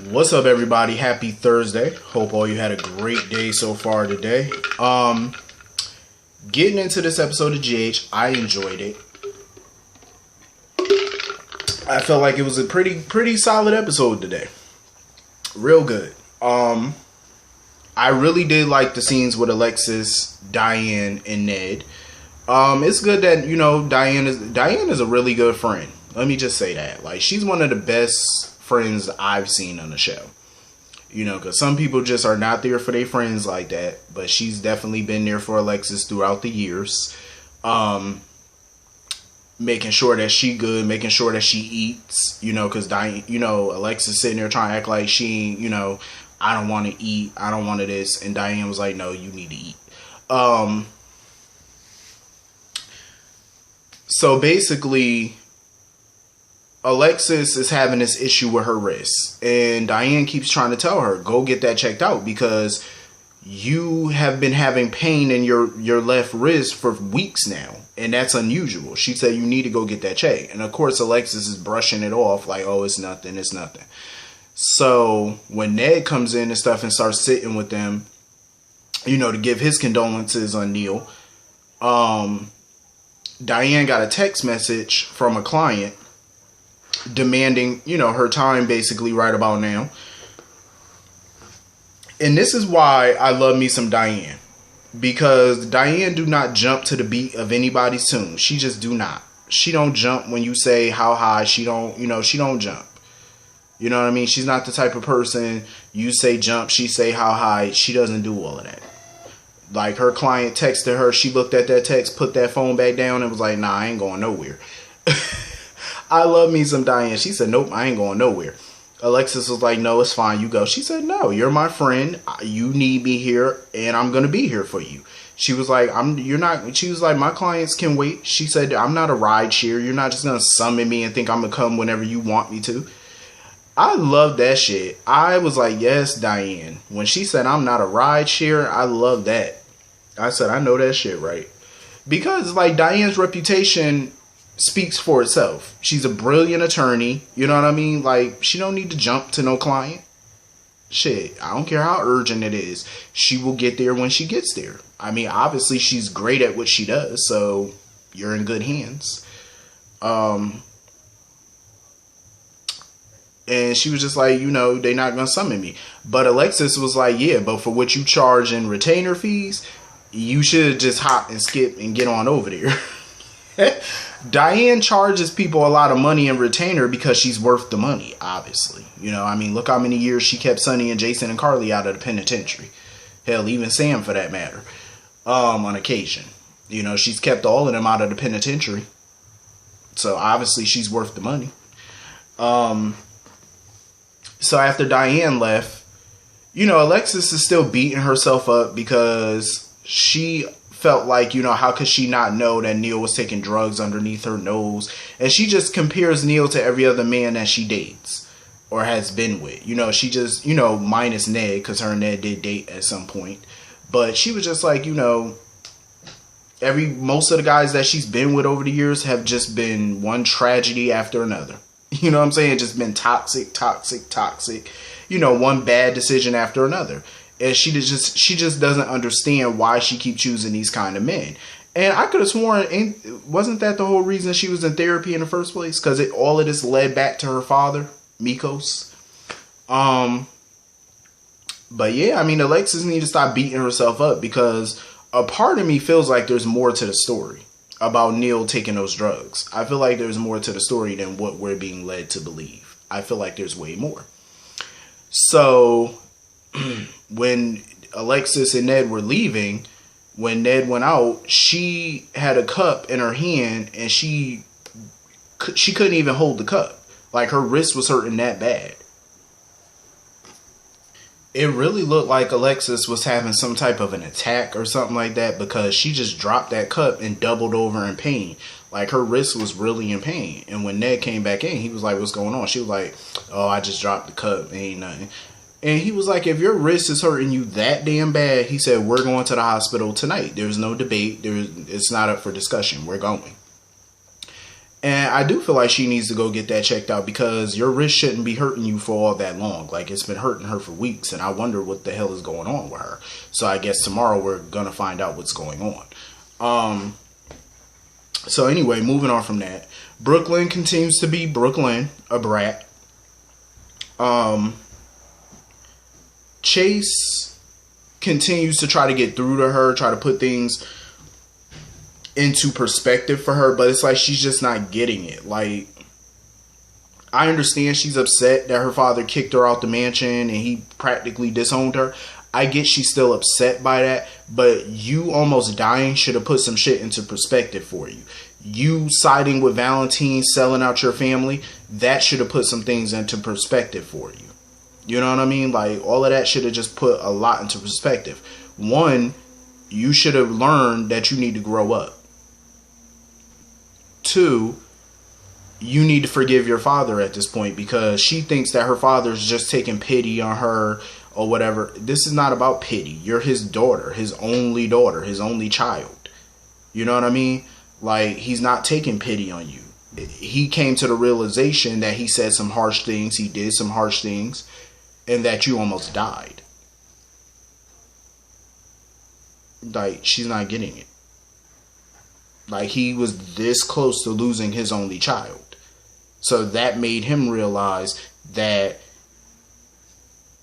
What's up, everybody? Happy Thursday. Hope all you had a great day so far today. Getting into this episode of GH, I enjoyed it. I felt like it was a pretty solid episode today. Real good. I really did like the scenes with Alexis, Diane, and Ned. It's good that, Diane is a really good friend. Let me just say that. Like, she's one of the best friends I've seen on the show. Because some people just are not there for their friends like that. But she's definitely been there for Alexis throughout the years. Making sure that she good, making sure that she eats, because Diane, Alexis sitting there trying to act like she ain't, I don't want to eat, I don't want to this. And Diane was like, no, you need to eat. So basically, Alexis is having this issue with her wrist, and Diane keeps trying to tell her, go get that checked out because you have been having pain in your left wrist for weeks now, and that's unusual. She said you need to go get that checked. And of course, Alexis is brushing it off like, oh, it's nothing, it's nothing. So when Ned comes in and stuff and starts sitting with them, to give his condolences on Neil, Diane got a text message from a client demanding, her time basically right about now. And this is why I love me some Diane. Because Diane do not jump to the beat of anybody's tune. She just do not. She don't jump when you say how high. She don't jump. You know what I mean? She's not the type of person you say jump, she say how high. She doesn't do all of that. Like, her client texted her, she looked at that text, put that phone back down, and was like, nah, I ain't going nowhere. I love me some Diane. She said, nope, I ain't going nowhere. Alexis was like, no, it's fine, you go. She said, no, you're my friend. You need me here, and I'm going to be here for you. She was like, she was like, my clients can wait. She said, I'm not a ride share. You're not just going to summon me and think I'm going to come whenever you want me to. I love that shit. I was like, yes, Diane. When she said, I'm not a ride share, I love that. I said, I know that shit, right? Because, like, Diane's reputation speaks for itself. She's a brilliant attorney. You know what I mean? Like, she don't need to jump to no client. Shit, I don't care how urgent it is. She will get there when she gets there. I mean, obviously, she's great at what she does, so you're in good hands. And she was just like, they not going to summon me. But Alexis was like, yeah, but for what you charge in retainer fees, you should just hop and skip and get on over there. Diane charges people a lot of money in retainer because she's worth the money, obviously. Look how many years she kept Sonny and Jason and Carly out of the penitentiary. Hell, even Sam for that matter. On occasion. She's kept all of them out of the penitentiary. So obviously she's worth the money. So after Diane left, Alexis is still beating herself up because she felt like, how could she not know that Neil was taking drugs underneath her nose? And she just compares Neil to every other man that she dates or has been with. She just, minus Ned, because her and Ned did date at some point. But she was just like, most of the guys that she's been with over the years have just been one tragedy after another. You know what I'm saying? Just been toxic. One bad decision after another. And she just doesn't understand why she keeps choosing these kind of men. And I could have sworn, wasn't that the whole reason she was in therapy in the first place? Because all of this led back to her father, Mikos. But yeah, Alexis needs to stop beating herself up because a part of me feels like there's more to the story about Neil taking those drugs. I feel like there's more to the story than what we're being led to believe. I feel like there's way more. So when Alexis and Ned were leaving, when Ned went out, she had a cup in her hand and she couldn't even hold the cup. Like, her wrist was hurting that bad. It really looked like Alexis was having some type of an attack or something like that because she just dropped that cup and doubled over in pain. Like, her wrist was really in pain. And when Ned came back in, he was like, what's going on? She was like, oh, I just dropped the cup. Ain't nothing. And he was like, if your wrist is hurting you that damn bad, he said, we're going to the hospital tonight. There's no debate. It's not up for discussion. We're going. And I do feel like she needs to go get that checked out because your wrist shouldn't be hurting you for all that long. Like, it's been hurting her for weeks, and I wonder what the hell is going on with her. So I guess tomorrow we're going to find out what's going on. So anyway, moving on from that. Brook Lynn continues to be Brook Lynn, a brat. Chase continues to try to get through to her, try to put things into perspective for her, but it's like she's just not getting it. Like, I understand she's upset that her father kicked her out the mansion and he practically disowned her. I get she's still upset by that, but you almost dying should have put some shit into perspective for you. You siding with Valentine, selling out your family, that should have put some things into perspective for you. You know what I mean? Like, all of that should have just put a lot into perspective. One, you should have learned that you need to grow up. Two, you need to forgive your father at this point because she thinks that her father's just taking pity on her or whatever. This is not about pity. You're his daughter, his only child. You know what I mean? Like, he's not taking pity on you. He came to the realization that he said some harsh things, he did some harsh things, and that you almost died. Like, she's not getting it. Like, he was this close to losing his only child. So that made him realize that,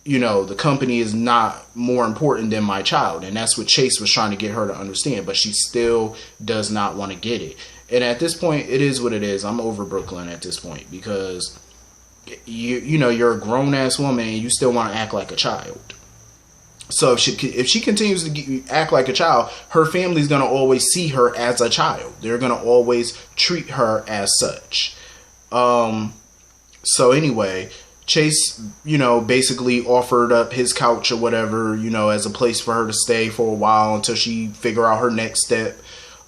you know, the company is not more important than my child. And that's what Chase was trying to get her to understand. But she still does not want to get it. And at this point, it is what it is. I'm over Brook Lynn at this point. Because, you know, you're a grown-ass woman and you still want to act like a child. So if she continues to act like a child, her family's going to always see her as a child. They're going to always treat her as such. So anyway, Chase, you know, basically offered up his couch or whatever, you know, as a place for her to stay for a while until she figure out her next step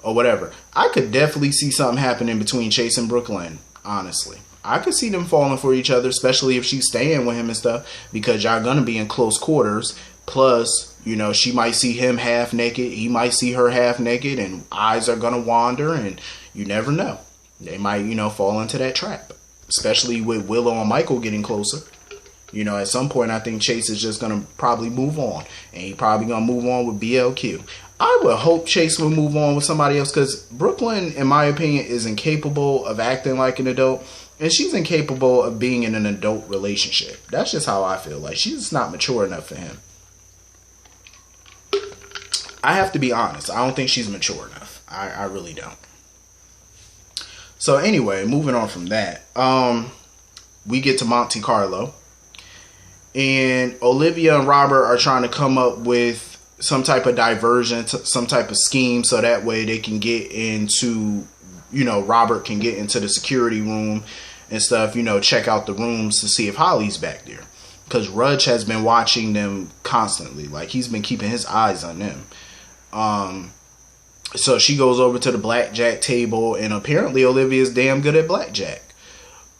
or whatever. I could definitely see something happening between Chase and Brook Lynn, honestly. I could see them falling for each other, especially if she's staying with him and stuff, because y'all going to be in close quarters. Plus, you know, she might see him half naked. He might see her half naked, and eyes are going to wander, and you never know. They might, you know, fall into that trap, especially with Willow and Michael getting closer. You know, at some point, I think Chase is just going to probably move on, and he probably going to move on with BLQ. I would hope Chase will move on with somebody else, because Brook Lynn, in my opinion, is incapable of acting like an adult, and she's incapable of being in an adult relationship. That's just how I feel. Like, she's not mature enough for him. I have to be honest. I don't think she's mature enough. I really don't. So anyway, moving on from that. We get to Monte Carlo. And Olivia and Robert are trying to come up with some type of diversion, some type of scheme, so that way they can get into, you know, Robert can get into the security room and stuff, you know, check out the rooms to see if Holly's back there. Because Rudge has been watching them constantly. Like, he's been keeping his eyes on them. So she goes over to the blackjack table, and apparently Olivia's damn good at blackjack.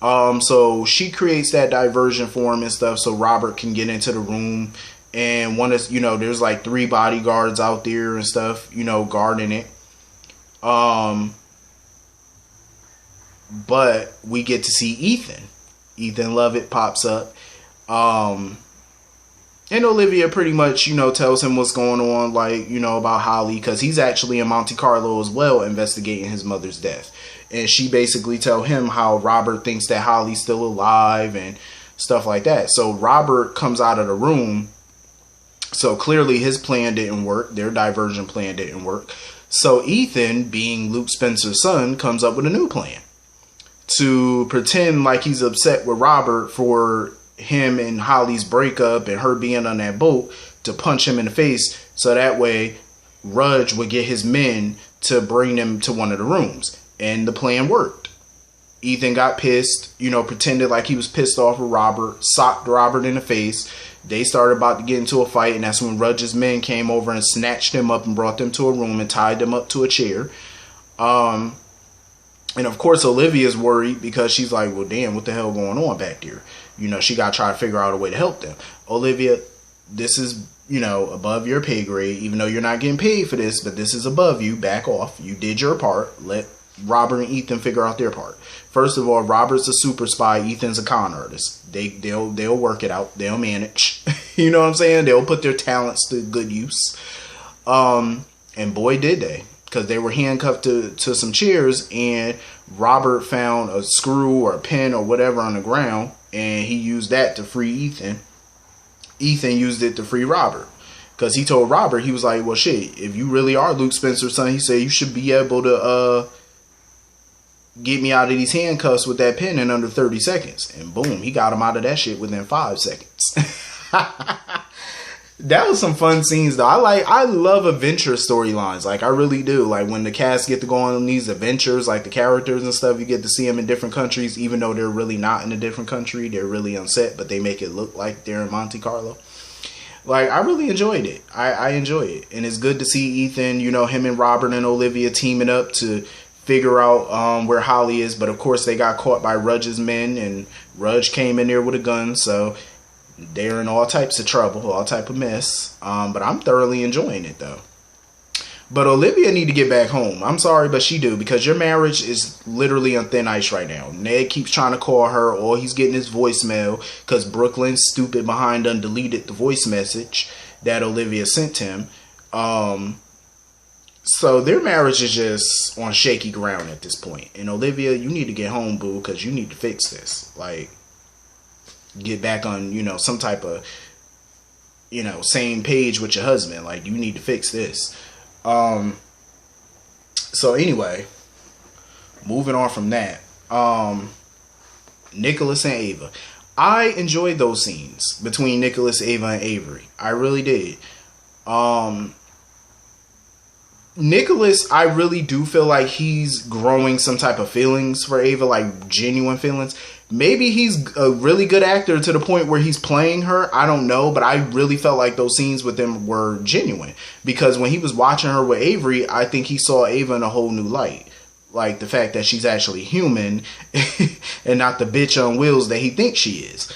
So she creates that diversion for him and stuff so Robert can get into the room. And one is, you know, there's like 3 bodyguards out there and stuff, you know, guarding it. But we get to see Ethan. Ethan Lovett pops up. And Olivia pretty much, you know, tells him what's going on, like, you know, about Holly, because he's actually in Monte Carlo as well, investigating his mother's death. And she basically tell him how Robert thinks that Holly's still alive and stuff like that. So Robert comes out of the room. So clearly his plan didn't work. Their diversion plan didn't work. So Ethan, being Luke Spencer's son, comes up with a new plan to pretend like he's upset with Robert for him and Holly's breakup and her being on that boat, to punch him in the face so that way Rudge would get his men to bring them to one of the rooms. And the plan worked. Ethan got pissed, you know, pretended like he was pissed off with Robert, socked Robert in the face. They started about to get into a fight, and that's when Rudge's men came over and snatched him up and brought them to a room and tied them up to a chair. And of course Olivia's worried because she's like, well, damn, what the hell going on back there? You know, she got to try to figure out a way to help them. Olivia, this is, you know, above your pay grade, even though you're not getting paid for this, but this is above you. Back off. You did your part. Let Robert and Ethan figure out their part. First of all, Robert's a super spy. Ethan's a con artist. They'll work it out. They'll manage. You know what I'm saying? They'll put their talents to good use. And boy, did they. Because they were handcuffed to some chairs, and Robert found a screw or a pin or whatever on the ground, and he used that to free Ethan. Ethan used it to free Robert. Because he told Robert, he was like, well, shit, if you really are Luke Spencer's son, he said, you should be able to get me out of these handcuffs with that pin in under 30 seconds. And boom, he got him out of that shit within 5 seconds. That was some fun scenes though. I love adventure storylines. Like I really do. Like when the cast get to go on these adventures, like the characters and stuff, you get to see them in different countries, even though they're really not in a different country. They're really on set, but they make it look like they're in Monte Carlo. Like I really enjoyed it. I enjoy it. And it's good to see Ethan, you know, him and Robert and Olivia teaming up to figure out where Holly is. But of course they got caught by Rudge's men, and Rudge came in there with a gun, so they're in all types of trouble, all type of mess. But I'm thoroughly enjoying it though. But Olivia need to get back home. I'm sorry, but she do, because your marriage is literally on thin ice right now. Ned keeps trying to call her, or he's getting his voicemail because Brook Lynn, stupid behind, deleted the voice message that Olivia sent him. So their marriage is just on shaky ground at this point. And Olivia, you need to get home, boo, because you need to fix this. Like, get back on, you know, some type of, you know, same page with your husband. Like, you need to fix this. So anyway, moving on from that, Nikolas and Ava. I enjoyed those scenes between Nikolas, Ava, and Avery. I really did. Nikolas, I really do feel like he's growing some type of feelings for Ava, like genuine feelings. Maybe he's a really good actor to the point where he's playing her. I don't know, but I really felt like those scenes with him were genuine. Because when he was watching her with Avery, I think he saw Ava in a whole new light. Like the fact that she's actually human and not the bitch on wheels that he thinks she is.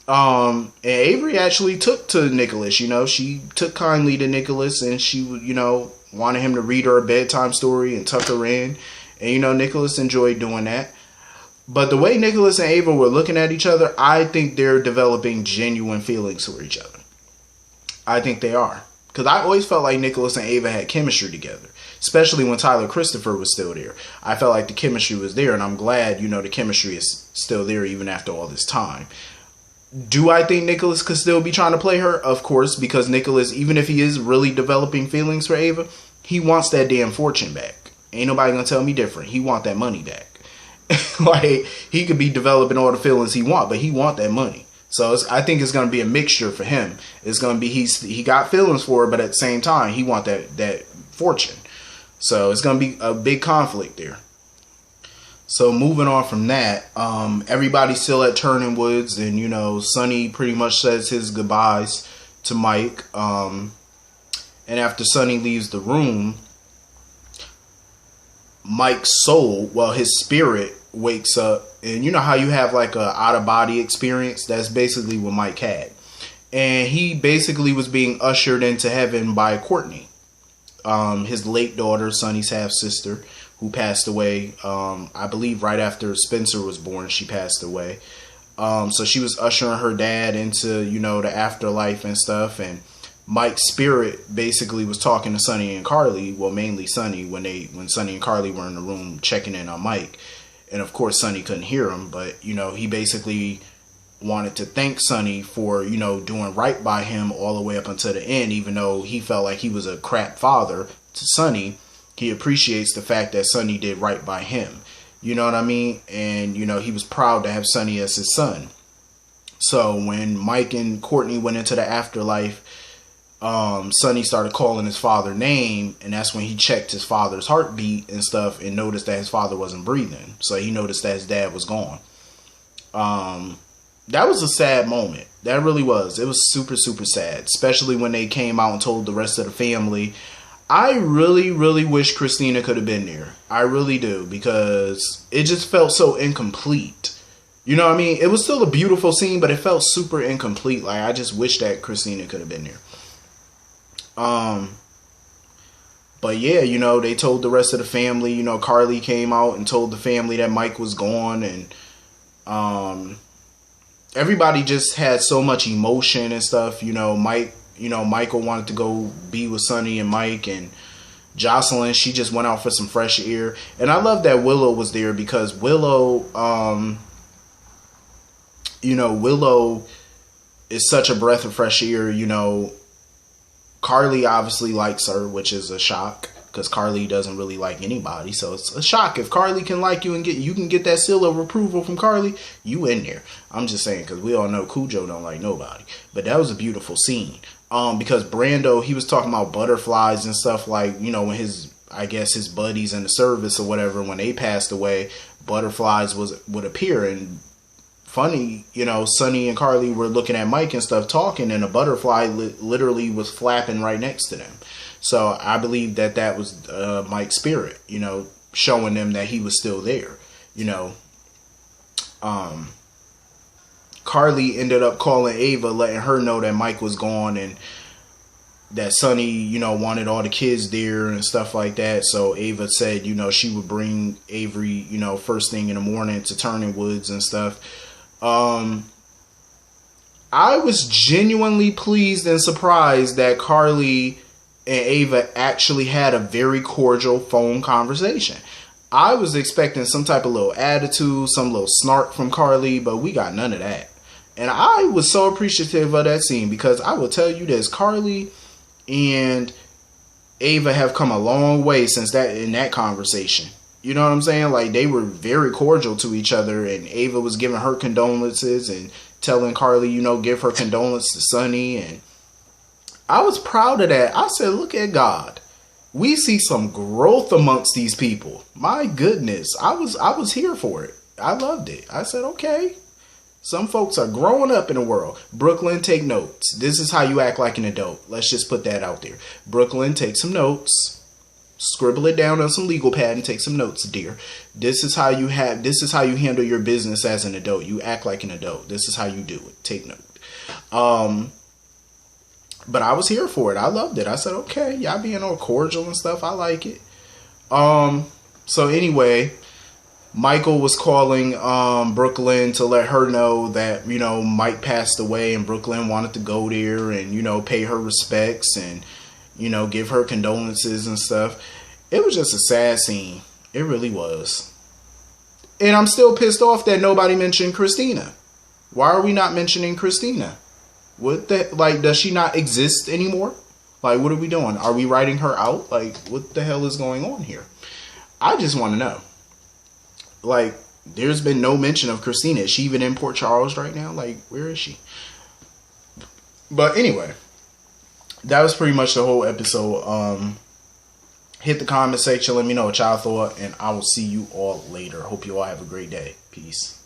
And Avery actually took to Nikolas, you know. She took kindly to Nikolas, and she, you know, wanted him to read her a bedtime story and tuck her in. And, you know, Nikolas enjoyed doing that. But the way Nikolas and Ava were looking at each other, I think they're developing genuine feelings for each other. I think they are. Because I always felt like Nikolas and Ava had chemistry together. Especially when Tyler Christopher was still there. I felt like the chemistry was there. And I'm glad, you know, the chemistry is still there even after all this time. Do I think Nikolas could still be trying to play her? Of course. Because Nikolas, even if he is really developing feelings for Ava, he wants that damn fortune back. Ain't nobody gonna tell me different. He want that money back. Like, he could be developing all the feelings he want, but he want that money. So I think it's going to be a mixture for him. It's going to be, he got feelings for her, but at the same time, he want that fortune. So it's going to be a big conflict there. So moving on from that, everybody's still at Turning Woods, and, you know, Sonny pretty much says his goodbyes to Mike. And after Sonny leaves the room, Mike's soul, well, his spirit wakes up, and you know how you have like a out-of-body experience? That's basically what Mike had. And he basically was being ushered into heaven by Courtney, his late daughter, Sonny's half-sister, who passed away, I believe right after Spencer was born, she passed away. So she was ushering her dad into, you know, the afterlife and stuff, and Mike's spirit basically was talking to Sonny and Carly, well, mainly Sonny, when Sonny and Carly were in the room checking in on Mike. And of course, Sonny couldn't hear him, but, you know, he basically wanted to thank Sonny for, you know, doing right by him all the way up until the end. Even though he felt like he was a crap father to Sonny, he appreciates the fact that Sonny did right by him. You know what I mean? And, you know, he was proud to have Sonny as his son. So when Mike and Courtney went into the afterlife, Sonny started calling his father name, and that's when he checked his father's heartbeat and stuff and noticed that his father wasn't breathing. So he noticed that his dad was gone. That was a sad moment. That really was. It was super, super sad, especially when they came out and told the rest of the family. I really, really wish Christina could have been there. I really do, because it just felt so incomplete. You know what I mean? It was still a beautiful scene, but it felt super incomplete. Like, I just wish that Christina could have been there. But But yeah, you know, they told the rest of the family. You know, Carly came out and told the family that Mike was gone, and everybody just had so much emotion and stuff. You know, Michael wanted to go be with Sonny and Mike, and Jocelyn, she just went out for some fresh air. And I love that Willow was there, because Willow, Willow is such a breath of fresh air. You know, Carly obviously likes her, which is a shock, because Carly doesn't really like anybody. So it's a shock if Carly can like you and you can get that seal of approval from Carly. You in there? I'm just saying, because we all know Cujo don't like nobody. But that was a beautiful scene. Because Brando, he was talking about butterflies and stuff, like, you know, when his buddies in the service or whatever, when they passed away, butterflies would appear. And funny, you know, Sonny and Carly were looking at Mike and stuff, talking, and a butterfly literally was flapping right next to them. So I believe that was Mike's spirit, you know, showing them that he was still there. You know, Carly ended up calling Ava, letting her know that Mike was gone, and that Sonny, you know, wanted all the kids there and stuff like that. So Ava said, you know, she would bring Avery, you know, first thing in the morning to Turning Woods and stuff. I was genuinely pleased and surprised that Carly and Ava actually had a very cordial phone conversation. I was expecting some type of little attitude, some little snark from Carly, but we got none of that. And I was so appreciative of that scene, because I will tell you this, Carly and Ava have come a long way since that conversation. You know what I'm saying? Like, they were very cordial to each other, and Ava was giving her condolences and telling Carly, you know, give her condolences to Sonny. And I was proud of that. I said, look at God. We see some growth amongst these people. My goodness. I was here for it. I loved it. I said, okay. Some folks are growing up in the world. Brook Lynn, take notes. This is how you act like an adult. Let's just put that out there. Brook Lynn, take some notes. Scribble it down on some legal pad and take some notes, dear. This is how you handle your business as an adult. You act like an adult. This is how you do it. Take note. But I was here for it. I loved it. I said, okay, y'all being all cordial and stuff. I like it. So anyway, Michael was calling Brook Lynn to let her know that, you know, Mike passed away, and Brook Lynn wanted to go there and, you know, pay her respects and, you know, give her condolences and stuff. It was just a sad scene. It really was. And I'm still pissed off that nobody mentioned Christina. Why are we not mentioning Christina? Does she not exist anymore? Like, what are we doing? Are we writing her out? Like, what the hell is going on here? I just want to know. Like, there's been no mention of Christina. Is she even in Port Charles right now? Like, where is she? But anyway, that was pretty much the whole episode. Hit the comment section. Let me know what y'all thought. And I will see you all later. Hope you all have a great day. Peace.